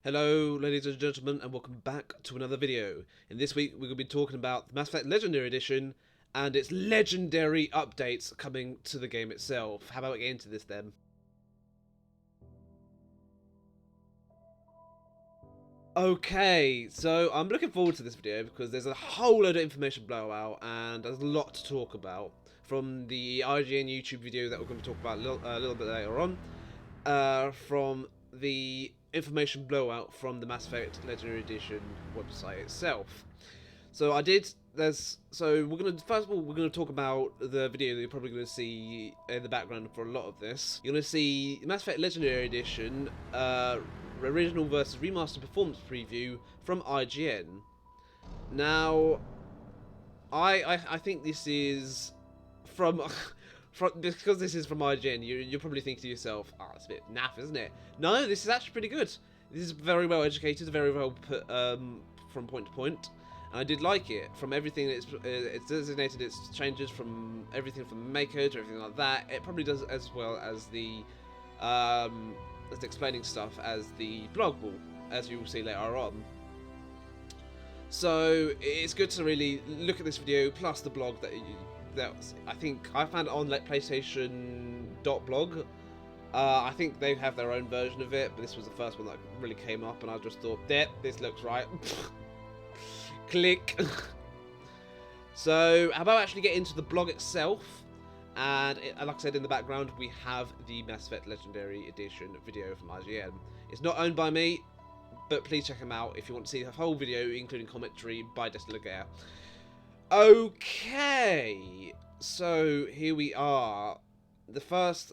Hello ladies and gentlemen, and welcome back to another video. In this week we're going to be talking about the Mass Effect Legendary Edition and its legendary updates coming to the game itself. How about we get into this then? Okay, so I'm looking forward to this video because there's a whole load of information blowout and there's a lot to talk about. From the IGN YouTube video that we're going to talk about a little bit later on, from the information blowout from the Mass Effect Legendary Edition website itself. So we're gonna first of all we're gonna talk about the video that you're probably gonna see in the background for a lot of this. You're gonna see Mass Effect Legendary Edition original versus remastered performance preview from IGN. Now, I think this is from because this is from IGN, you're probably thinking to yourself, oh, it's a bit naff, isn't it? No, this is actually pretty good. This is very well educated, very well put from point to point. And I did like it. From everything it's designated, its changes from everything from Mako to everything like that. It probably does as well as the explaining stuff as the blog will, as you will see later on. So it's good to really look at this video plus the blog that I think I found it on PlayStation.blog. I think they have their own version of it, but this was the first one that really came up, and I just thought, yep, this looks right. Click. So, how about actually get into the blog itself? And like I said, in the background, we have the Mass Effect Legendary Edition video from IGN. It's not owned by me, but please check them out if you want to see the whole video, including commentary by Destilager. Okay, so here we are. The first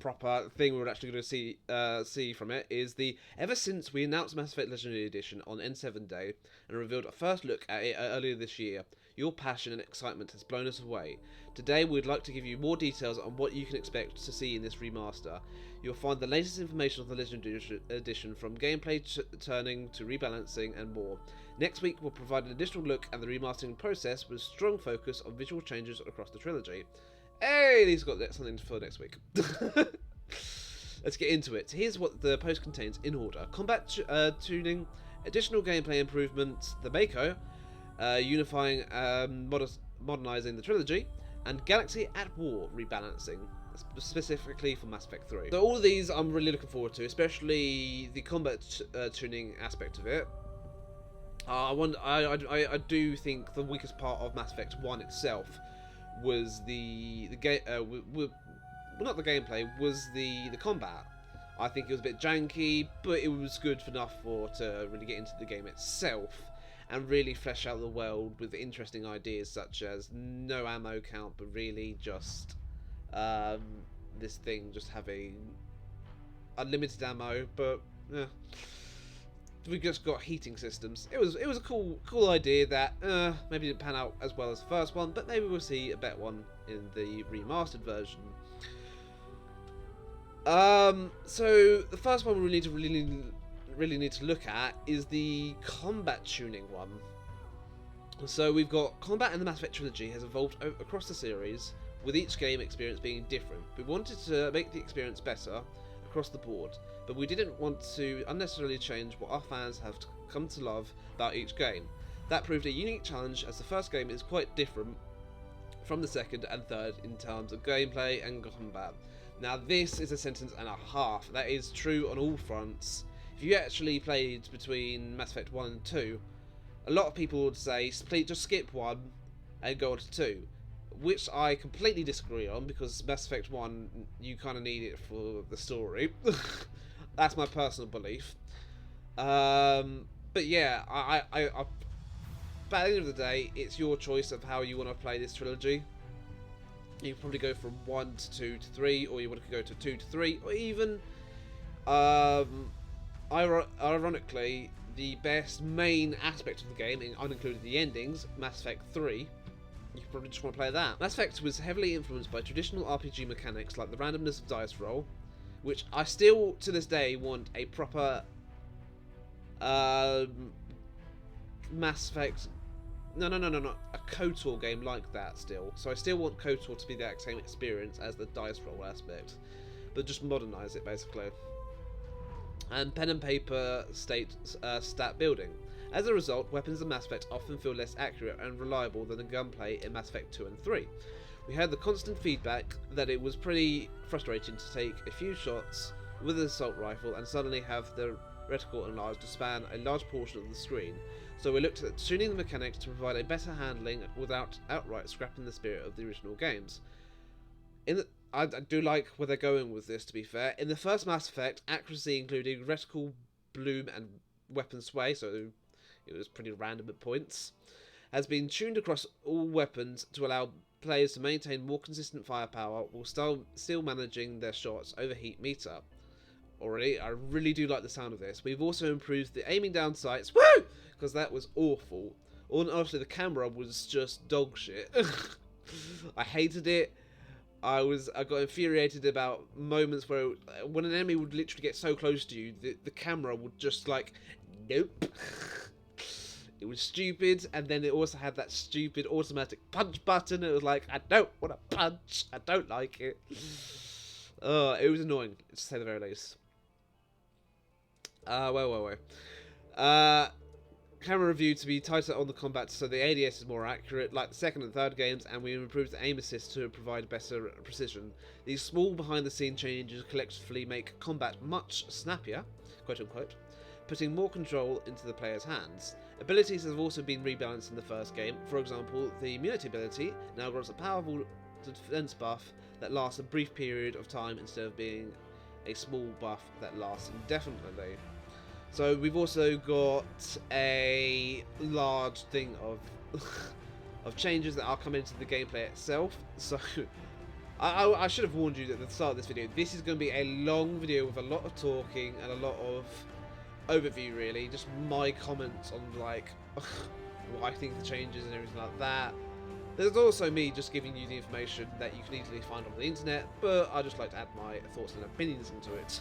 proper thing we're actually going to see from it is the ever since we announced Mass Effect Legendary Edition on N7 Day and revealed a first look at it earlier this year, your passion and excitement has blown us away. Today we'd like to give you more details on what you can expect to see in this remaster. You'll find the latest information on the Legendary Edition, from gameplay turning to rebalancing and more. Next week we'll provide an additional look at the remastering process with strong focus on visual changes across the trilogy. Hey, these got something for next week. Let's get into it. Here's what the post contains in order: combat tuning, additional gameplay improvements, the Mako, unifying, modernizing the trilogy, and Galaxy at War rebalancing, specifically for Mass Effect 3. So all of these I'm really looking forward to, especially the combat tuning aspect of it. I do think the weakest part of Mass Effect 1 itself was the game. Well, not the gameplay, was the combat. I think it was a bit janky, but it was good enough to really get into the game itself and really flesh out the world with interesting ideas such as no ammo count, but really just this thing just having unlimited ammo, but we just got heating systems. It was a cool idea that maybe didn't pan out as well as the first one, but maybe we'll see a better one in the remastered version. So the first one we really need to look at is the combat tuning one. So we've got combat in the Mass Effect trilogy has evolved across the series, with each game experience being different. We wanted to make the experience better across the board, but we didn't want to unnecessarily change what our fans have come to love about each game. That proved a unique challenge, as the first game is quite different from the second and third in terms of gameplay and combat. Now this is a sentence and a half. That is true on all fronts. If you actually played between Mass Effect 1 and 2, a lot of people would say just skip 1 and go on to 2. Which I completely disagree on, because Mass Effect 1, you kind of need it for the story. That's my personal belief. But yeah, but at the end of the day, it's your choice of how you want to play this trilogy. You can probably go from 1 to 2 to 3, or you want to go to 2 to 3, or even, ironically, the best main aspect of the game, unincluded the endings, Mass Effect 3, you probably just want to play that. Mass Effect was heavily influenced by traditional RPG mechanics like the randomness of dice roll, which I still, to this day, want a proper Mass Effect... No, a KOTOR game like that still. So I still want KOTOR to be the exact same experience as the dice roll aspect, but just modernise it, basically. and pen and paper stat building. As a result, weapons in Mass Effect often feel less accurate and reliable than the gunplay in Mass Effect 2 and 3. We had the constant feedback that it was pretty frustrating to take a few shots with an assault rifle and suddenly have the reticle enlarged to span a large portion of the screen, so we looked at tuning the mechanics to provide a better handling without outright scrapping the spirit of the original games. I do like where they're going with this, to be fair. In the first Mass Effect, accuracy including reticle bloom and weapon sway, so it was pretty random at points, has been tuned across all weapons to allow players to maintain more consistent firepower while still managing their shots overheat meter. Already, I really do like the sound of this. We've also improved the aiming down sights, woo! Because that was awful. Honestly, the camera was just dog shit. I hated it. I got infuriated about moments where when an enemy would literally get so close to you, the camera would just like, nope. It was stupid, and then it also had that stupid automatic punch button. It was like, I don't want to punch. I don't like it. It was annoying, to say the very least. Camera review to be tighter on the combat so the ADS is more accurate, like the second and third games, and we improved the aim assist to provide better precision. These small behind-the-scenes changes collectively make combat much snappier, quote-unquote, putting more control into the player's hands. Abilities have also been rebalanced in the first game. For example, the immunity ability now grants a powerful defense buff that lasts a brief period of time instead of being a small buff that lasts indefinitely. So we've also got a large thing of of changes that are coming into the gameplay itself. So I should have warned you at the start of this video. This is going to be a long video with a lot of talking and a lot of overview, really. Just my comments on like what I think the changes and everything like that. There's also me just giving you the information that you can easily find on the internet, but I just like to add my thoughts and opinions into it.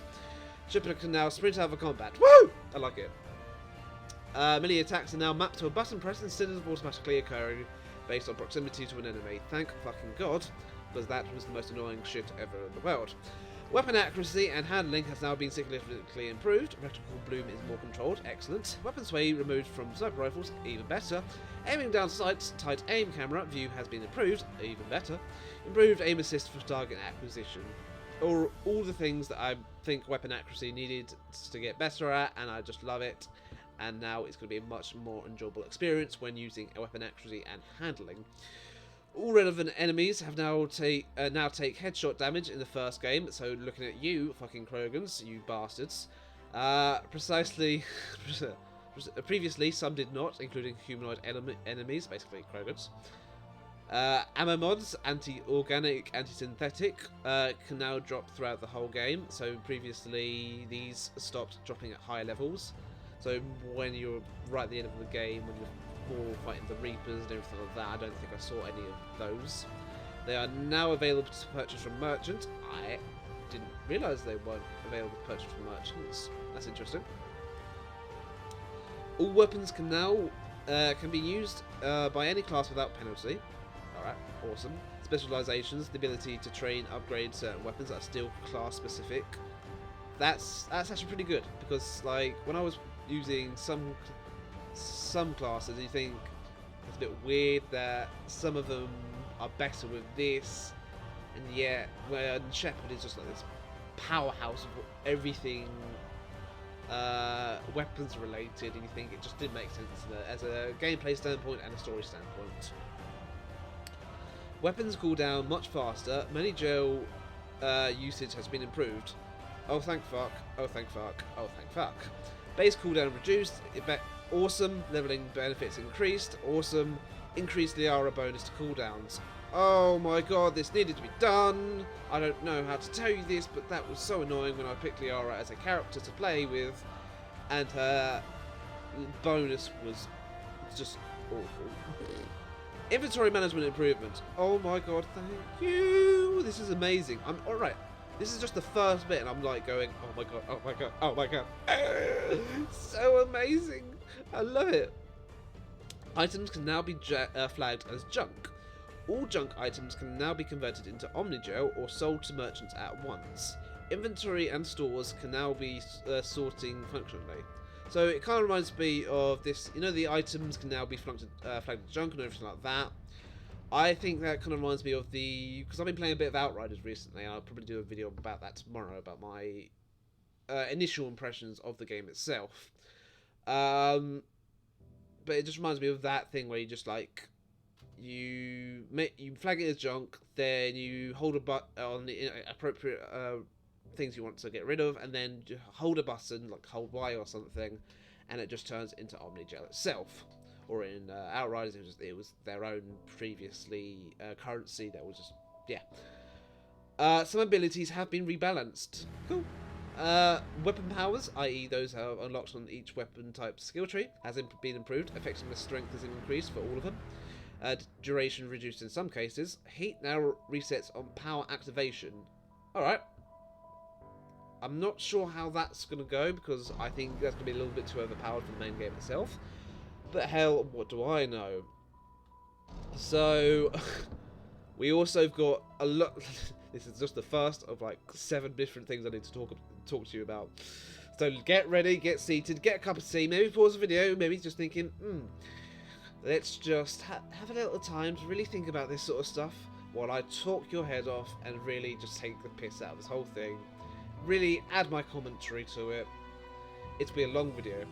Shipper can now sprint out of combat. Woo! I like it. Melee attacks are now mapped to a button press instead of automatically occurring based on proximity to an enemy. Thank fucking god, because that was the most annoying shit ever in the world. Weapon accuracy and handling has now been significantly improved. Reticle bloom is more controlled. Excellent. Weapon sway removed from sniper rifles. Even better. Aiming down sights, tight aim camera view has been improved. Even better. Improved aim assist for target acquisition. All the things that I think weapon accuracy needed to get better at, and I just love it. And now it's going to be a much more enjoyable experience when using a weapon accuracy and handling. All relevant enemies have now take headshot damage in the first game. So looking at you, fucking Krogans, you bastards. Previously, some did not, including humanoid enemies, basically Krogans. Ammo mods, anti-organic, anti-synthetic, can now drop throughout the whole game. So previously, these stopped dropping at higher levels. So when you're right at the end of the game, when you're more fighting the Reapers and everything like that, I don't think I saw any of those. They are now available to purchase from merchants. I didn't realise they weren't available to purchase from merchants. That's interesting. All weapons can now can be used by any class without penalty. Alright, awesome. Specializations, the ability to train, upgrade certain weapons that are still class specific. That's actually pretty good, because like when I was using some classes, you think it's a bit weird that some of them are better with this, and yet when Shepard is just like this powerhouse of everything weapons related, and you think it just didn't make sense as a gameplay standpoint and a story standpoint. Weapons cool down much faster. Many gel usage has been improved. Oh thank fuck, oh thank fuck, oh thank fuck. Base cooldown reduced, awesome. Leveling benefits increased, awesome. Increased Liara bonus to cooldowns. Oh my god, this needed to be done. I don't know how to tell you this, but that was so annoying when I picked Liara as a character to play with, and her bonus was just awful. Inventory management improvement. Oh my god, thank you. This is amazing. I'm alright. This is just the first bit, and I'm like going, oh my god, oh my god, oh my god. So amazing. I love it. Items can now be flagged as junk. All junk items can now be converted into Omnigel or sold to merchants at once. inventory and stores can now be sorting functionally. So it kind of reminds me of this, you know, the items can now be flagged as junk and everything like that. I think that kind of reminds me of because I've been playing a bit of Outriders recently, and I'll probably do a video about that tomorrow, about my initial impressions of the game itself. But it just reminds me of that thing where you just like, you flag it as junk, then you hold a button on the appropriate things you want to get rid of, and then you hold a button, like hold Y or something, and it just turns into Omnigel itself. Or in Outriders, it was their own previously currency that was just, yeah. Some abilities have been rebalanced. Cool. Weapon powers, i.e. those are unlocked on each weapon type skill tree, has been improved. Effectiveness strength has increased for all of them. Duration reduced in some cases. Heat now resets on power activation. Alright. I'm not sure how that's going to go, because I think that's going to be a little bit too overpowered for the main game itself. But hell, what do I know? So, we also got a lot... This is just the first of like 7 different things I need to talk to you about. So get ready, get seated, get a cup of tea, maybe pause the video, maybe just thinking, let's just have a little time to really think about this sort of stuff while I talk your head off and really just take the piss out of this whole thing. Really add my commentary to it. It'll be a long video.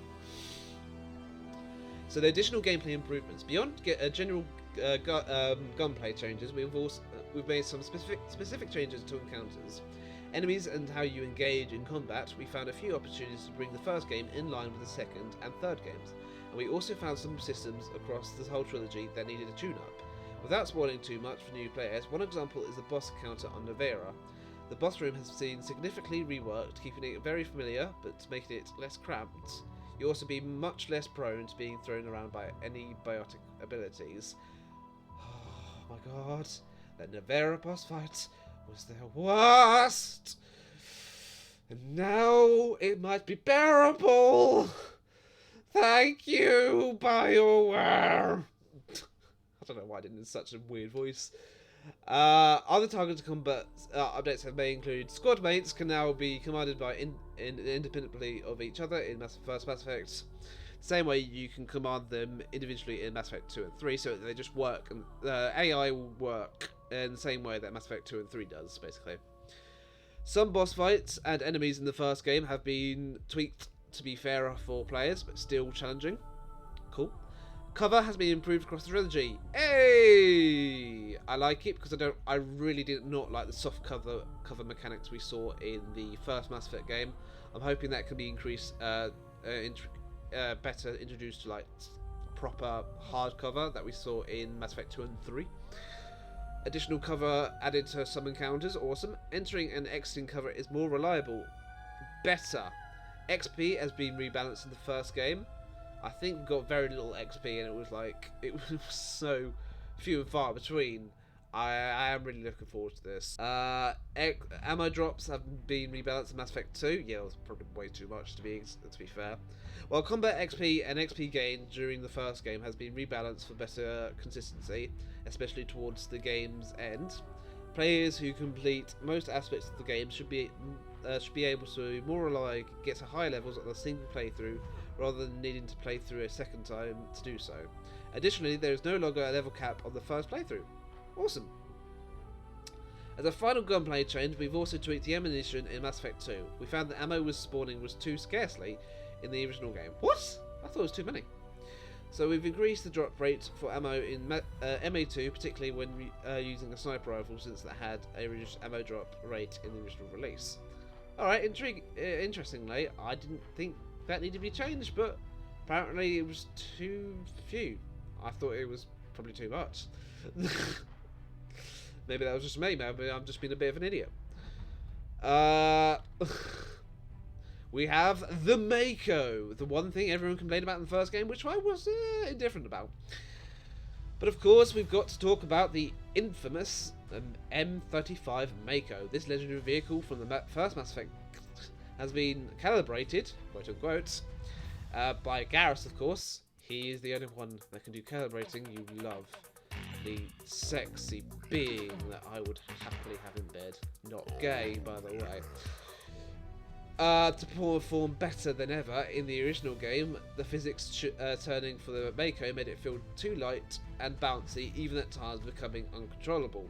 So the additional gameplay improvements. Beyond general gunplay changes, we've made some specific changes to encounters, enemies, and how you engage in combat. We found a few opportunities to bring the first game in line with the second and third games, and we also found some systems across this whole trilogy that needed a tune-up. Without spoiling too much for new players, one example is the boss encounter on Nevera. The boss room has been significantly reworked, keeping it very familiar but making it less cramped. You'll also be much less prone to being thrown around by any biotic abilities. Oh my god, that Nevera boss fight was the worst! And now it might be bearable! Thank you, BioWare! I don't know why I did it in such a weird voice. Other targeted combat updates may include squad mates can now be commanded by independently of each other in first Mass Effect. Same way you can command them individually in Mass Effect 2 and 3, so they just work, and AI will work in the same way that Mass Effect 2 and 3 does, basically. Some boss fights and enemies in the first game have been tweaked to be fairer for players, but still challenging. Cool. Cover has been improved across the trilogy. Hey, I like it because I really did not like the soft cover mechanics we saw in the first Mass Effect game. I'm hoping that can be increased, better introduced to like proper hard cover that we saw in Mass Effect 2 and 3. Additional cover added to some encounters. Awesome. Entering and exiting cover is more reliable. Better. XP has been rebalanced in the first game. I think we got very little XP, and it was so few and far between. I am really looking forward to this. Ammo drops have been rebalanced in Mass Effect 2. Yeah, it was probably way too much to be fair. While combat XP and XP gain during the first game has been rebalanced for better consistency, especially towards the game's end. Players who complete most aspects of the game should be able to more rely get to high levels on a single playthrough, rather than needing to play through a second time to do so. Additionally, there is no longer a level cap on the first playthrough. Awesome. As a final gunplay change, we've also tweaked the ammunition in Mass Effect 2. We found that ammo was spawning was too scarcely in the original game. What? I thought it was too many. So we've increased the drop rate for ammo in MA2, particularly when using a sniper rifle, since that had a reduced ammo drop rate in the original release. Alright, interestingly, I didn't think that needed to be changed, but apparently it was too few. I thought it was probably too much. Maybe that was just me, maybe I'm just being a bit of an idiot. We have the Mako, the one thing everyone complained about in the first game, which I was indifferent about. But of course, we've got to talk about the infamous M35 Mako. This legendary vehicle from the first Mass Effect has been calibrated, quote unquote, by Garrus, of course. He is the only one that can do calibrating you love. The sexy being that I would happily have in bed. Not gay, by the way. To perform better than ever in the original game, the physics turning for the Mako made it feel too light and bouncy, even at times becoming uncontrollable.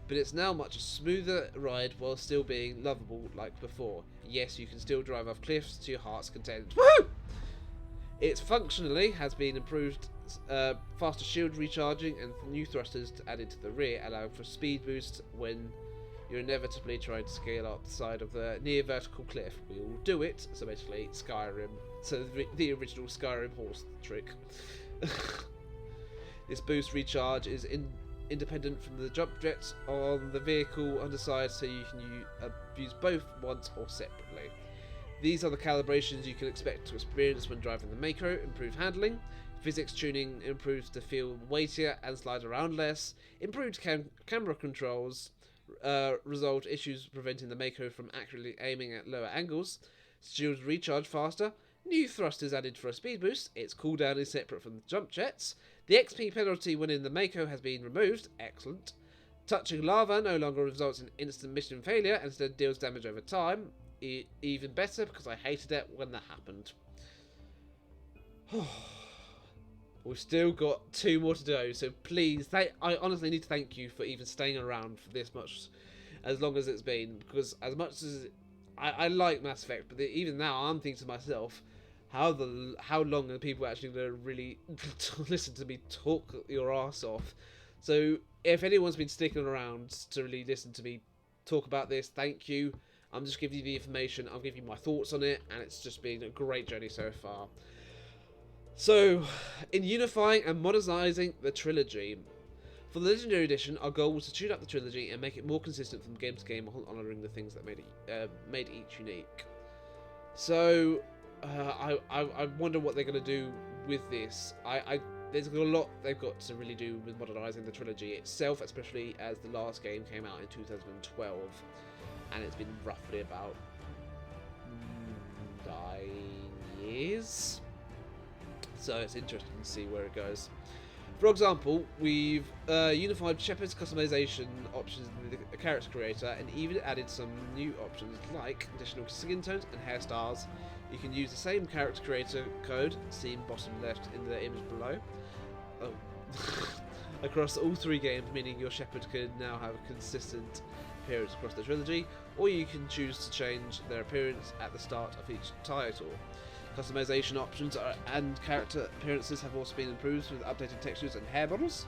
But it's now much a smoother ride while still being lovable like before. Yes, you can still drive off cliffs to your heart's content. Woohoo! It functionally has been improved, faster shield recharging and new thrusters added to the rear, allowing for speed boost when you're inevitably trying to scale up the side of the near vertical cliff. We all do it, so basically Skyrim, so the original Skyrim horse trick. This boost recharge is independent from the jump jets on the vehicle underside, so you can use both once or separately. These are the calibrations you can expect to experience when driving the Mako. Improved handling, physics tuning improves to feel weightier and slide around less, improved camera controls, resolved issues preventing the Mako from accurately aiming at lower angles, shields recharge faster, new thrusters added for a speed boost, its cooldown is separate from the jump jets, the XP penalty when in the Mako has been removed, excellent, touching lava no longer results in instant mission failure and instead deals damage over time, even better because I hated it when that happened. We've still got 2 more to do, so please, I honestly need to thank you for even staying around for this much, as long as it's been, because as much as I like Mass Effect, but even now I'm thinking to myself, how long are people actually going to really listen to me talk your ass off? So if anyone's been sticking around to really listen to me talk about this, thank you. I'm just giving you the information, I'll give you my thoughts on it, and it's just been a great journey so far. So, in unifying and modernising the trilogy, for the Legendary Edition, our goal was to tune up the trilogy and make it more consistent from game to game, while honouring the things that made each unique. So, I wonder what they're going to do with this. There's a lot they've got to really do with modernising the trilogy itself, especially as the last game came out in 2012, and it's been roughly about 9 years. So it's interesting to see where it goes. For example, we've unified Shepard's customization options in the character creator and even added some new options like additional skin tones and hairstyles. You can use the same character creator code, seen bottom left in the image below, across all 3 games, meaning your Shepard can now have a consistent appearance across the trilogy, or you can choose to change their appearance at the start of each title. Customization options and character appearances have also been improved with updated textures and hair models.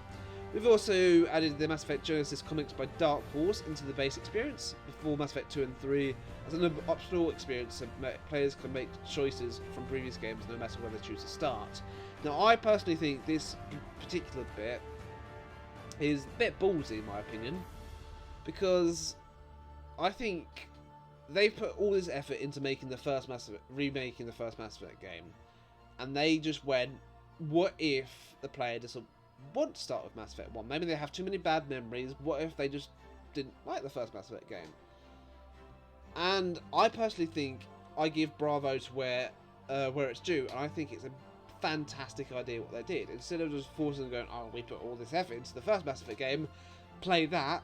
We've also added the Mass Effect Genesis comics by Dark Horse into the base experience, before Mass Effect 2 and 3 as an optional experience so players can make choices from previous games no matter where they choose to start. Now I personally think this particular bit is a bit ballsy in my opinion, because I think they've put all this effort into making remaking the first Mass Effect game, and they just went, what if the player doesn't want to start with Mass Effect 1? Maybe they have too many bad memories. What if they just didn't like the first Mass Effect game? And I personally think I give bravo to where it's due, and I think it's a fantastic idea what they did. Instead of just forcing them going, oh, we put all this effort into the first Mass Effect game, play that,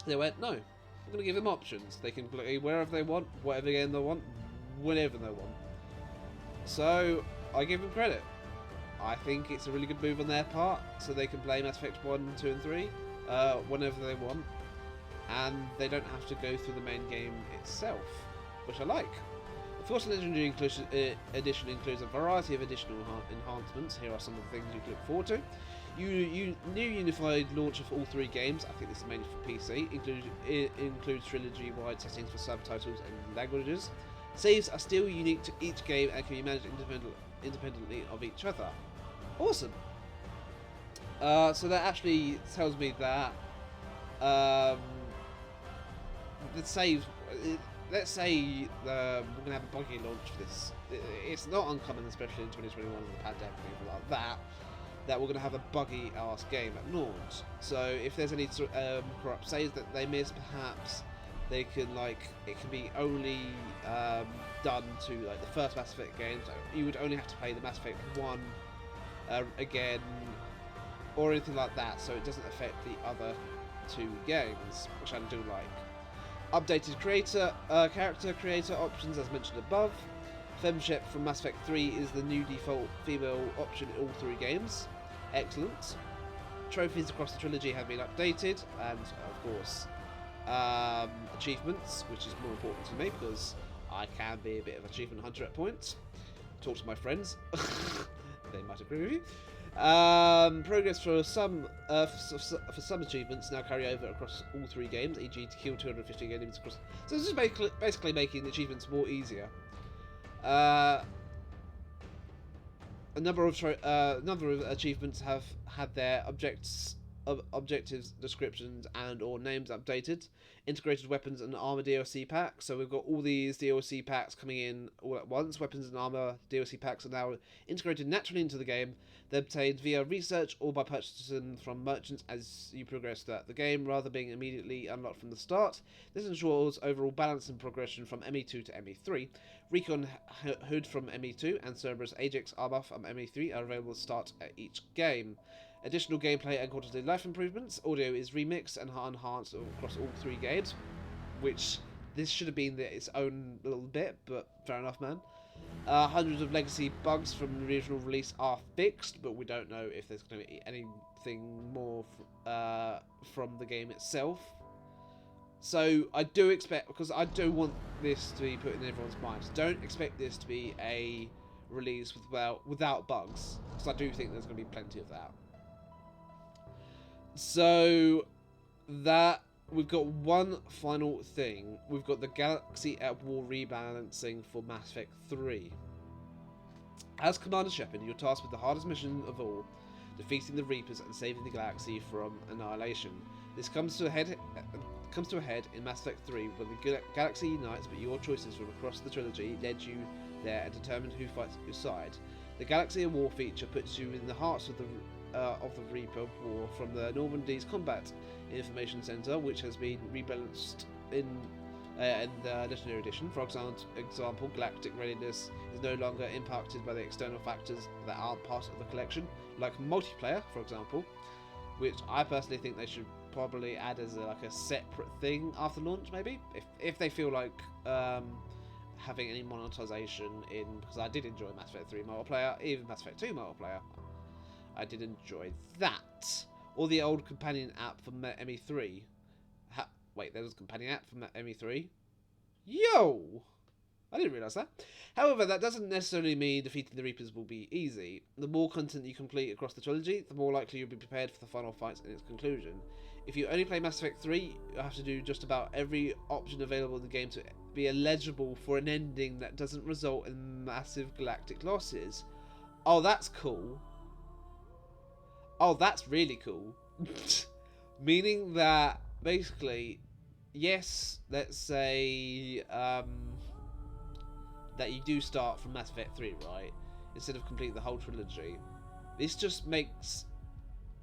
they went, no, we're going to give them options. They can play wherever they want, whatever game they want, whenever they want. So, I give them credit. I think it's a really good move on their part, so they can play Mass Effect 1, 2 and 3 whenever they want, and they don't have to go through the main game itself, which I like. Of course, the Legendary Edition includes a variety of additional enhancements. Here are some of the things you can look forward to. New unified launch of all 3 games. I think this is mainly for PC. Includes trilogy-wide settings for subtitles and languages. Saves are still unique to each game and can be managed independently of each other. Awesome. So that actually tells me that the saves. Let's say we're gonna have a buggy launch for this. It's not uncommon, especially in 2021 with the pandemic and everything like that, that we're going to have a buggy ass game at launch. So if there's any corrupt saves that they miss, perhaps they can it can be only done to the first Mass Effect game. So you would only have to play the Mass Effect 1 again, or anything like that. So it doesn't affect the other 2 games, which I do like. Updated character creator options as mentioned above. Femshep from Mass Effect 3 is the new default female option in all 3 games. Excellent. Trophies across the trilogy have been updated, and of course, achievements, which is more important to me because I can be a bit of an achievement hunter at points. Talk to my friends; they might agree with you. Progress for some achievements now carry over across all 3 games, e.g. to kill 250 enemies across. So this is basically making the achievements more easier. A number of achievements have had their objectives, descriptions, and/or names updated. Integrated weapons and armor DLC packs. So we've got all these DLC packs coming in all at once. Weapons and armor DLC packs are now integrated naturally into the game. They're obtained via research or by purchasing from merchants as you progress throughout the game, rather than being immediately unlocked from the start. This ensures overall balance and progression from ME2 to ME3. Recon Hood from ME2 and Cerberus Ajax armor from ME3 are available to start at each game. Additional gameplay and quality of life improvements. Audio is remixed and enhanced across all 3 games, which this should have been its own little bit, but fair enough, man. Hundreds of legacy bugs from the original release are fixed, but we don't know if there's going to be anything more from the game itself. So I do expect, because I do want this to be put in everyone's minds, don't expect this to be a release without bugs, because I do think there's going to be plenty of that. So that we've got one final thing. We've got the Galaxy at War rebalancing for Mass Effect 3. As Commander Shepard, you're tasked with the hardest mission of all, defeating the Reapers and saving the galaxy from annihilation. This comes to a head in Mass Effect 3 when the galaxy unites, but your choices from across the trilogy led you there and determined who fights at your side. The Galaxy at War feature puts you in the hearts of the Reaper War from the Normandy's Combat Information Center, which has been rebalanced in the Legendary Edition. For example, galactic readiness is no longer impacted by the external factors that aren't part of the collection, like multiplayer, for example, which I personally think they should probably add as a separate thing after launch, maybe, if they feel like having any monetization in, because I did enjoy Mass Effect 3 multiplayer, even Mass Effect 2 multiplayer. I did enjoy that. Or the old companion app from ME3. Wait, there was a companion app from ME3? Yo! I didn't realise that. However, that doesn't necessarily mean defeating the Reapers will be easy. The more content you complete across the trilogy, the more likely you'll be prepared for the final fights and its conclusion. If you only play Mass Effect 3, you'll have to do just about every option available in the game to be eligible for an ending that doesn't result in massive galactic losses. Oh, that's cool. Oh, that's really cool. Meaning that, basically, yes, let's say that you do start from Mass Effect 3, right? Instead of completing the whole trilogy. This just makes...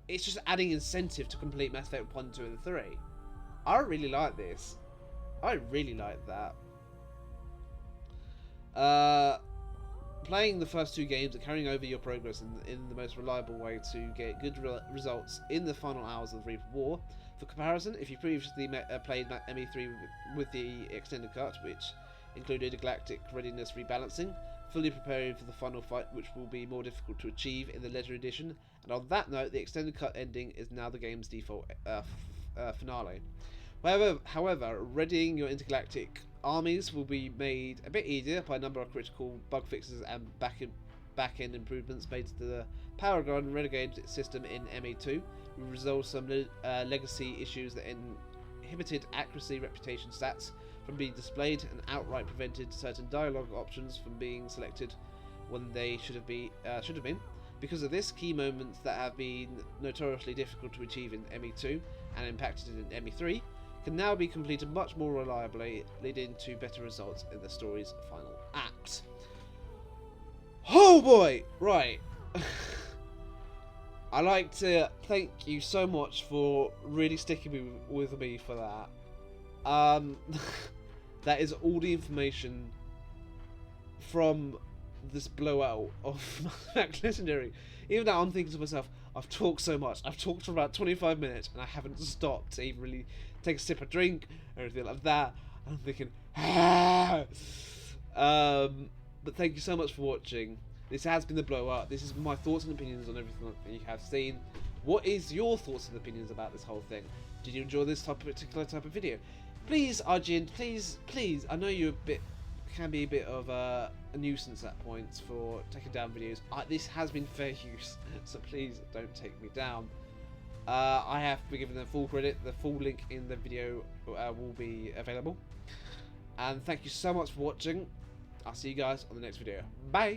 It's just adding incentive to complete Mass Effect 1, 2, and 3. I really like this. I really like that. Playing the first 2 games and carrying over your progress in the most reliable way to get good results in the final hours of the Reaper War. For comparison, if you previously played ME3 with the extended cut, which included a galactic readiness rebalancing, fully preparing for the final fight, which will be more difficult to achieve in the Legendary Edition. And on that note, the extended cut ending is now the game's default finale. However, readying your intergalactic armies will be made a bit easier by a number of critical bug fixes and back-end improvements made to the Paragon Renegade system in ME2. We resolved some legacy issues that inhibited accuracy reputation stats from being displayed and outright prevented certain dialogue options from being selected when they should have been. Because of this, key moments that have been notoriously difficult to achieve in ME2 and impacted in ME3 can now be completed much more reliably, leading to better results in the story's final act. Oh boy! Right. I'd like to thank you so much for really sticking with me for that. That is all the information from this blowout of Mass Effect Legendary. Even now I'm thinking to myself, I've talked so much. I've talked for about 25 minutes and I haven't stopped to even really take a sip of drink, everything like that. And I'm thinking, ah! But thank you so much for watching. This has been the Blowout. This is my thoughts and opinions on everything that you have seen. What is your thoughts and opinions about this whole thing? Did you enjoy this particular type of video? Please, Arjun, please, I know you can be a bit of a nuisance at points for taking down videos. This has been fair use, so please don't take me down. I have been given the full credit. The full link in the video will be available. And thank you so much for watching. I'll see you guys on the next video. Bye!